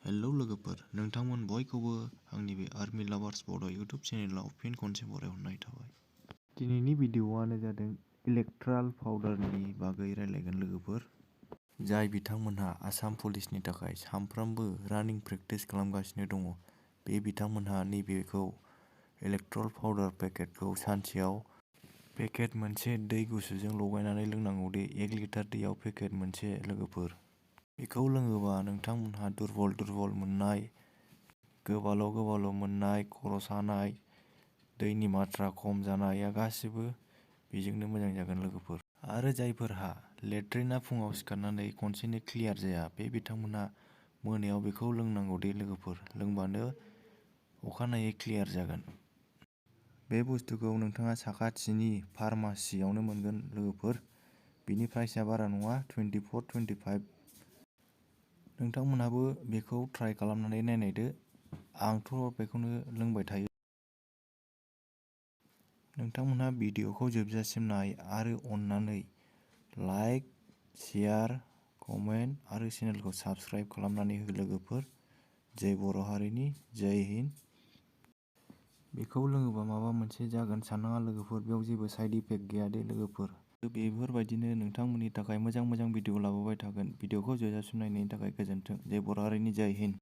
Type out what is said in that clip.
Hello लोगोफोर, नोंथांमोन बयखौबो आंनि बे आर्मि लाभार्स बड' इउटुब चेनेलाव फिन खनसे बरायहरनाय थाबाय। दिनैनि भिडिअ'आनो जादों इलेक्ट्राल पाउडारनि बागै रायलायगोन लोगोफोर। जाय बिथांमोनहा आसाम पुलिसनि थाखाय सानफ्रामबो रानिं प्रेक्टिस खालामगासिनो दङ, बे बिथांमोनहा नैबेखौ इलेक्ट्रल पाउडार पेकेटखौ सानसेयाव पेकेट मोनसे दै गुसुजों लगायनानै लोंनांगौ दे 1 लिटार दैयाव पेकेट मोनसे लोगोफोर। बेखौ लोङोबा नोंथांमोनहा दुरबल मोननाय, गोबाल' मोननाय, खर' सानाय, दैनि मात्रा खम जानाया गासिबो बेजोंनो मोजां जागोन लोगोफोर। आरो जायफोरहा लेट्रिना फुङाव सिखारनानै खनसेनो क्लियार जाया, बे बिथांमोनहा मोनायाव बेखौ लोंनांगौ दे लोगोफोर। लोंबानो अखानायै क्लियार जागोन। बे बुस्थुखौ नोंथाङा साखाथिनि फार्मासियावनो मोनगोन लोगोफोर। बिनि प्राइसआ बारा नङा, 24-25। नोंथांमोनहाबो बेखौ ट्राइ खालामनानै नायनायदो। आंथ' बेखौनो लोंबाय थायो। नोंथांमोनहा भिडिअ'खौ जोबजासिम नाय आरो अननानै लाइक, शेयार, कमेन्ट आरो चेनेलखौ साबस्क्राइब खालामनानै हो लोगोफोर। जय बर' हारिनि जय हिन्द। बेखौ लोङोबा माबा मोनसे जागोन साननाङा लोगोफोर, बेयाव जेबो साइड इफेक्ट गैया दे लोगोफोर। बेफोरबायदिनो नोंथांमोननि थाखाय मोजां भिडिअ' लाबोबाय थागोन। भिडिअ'खौ जोबजासिम नायनायनि थाखाय गोजोन्थों। जय बर' हारिनि जय हिन्द।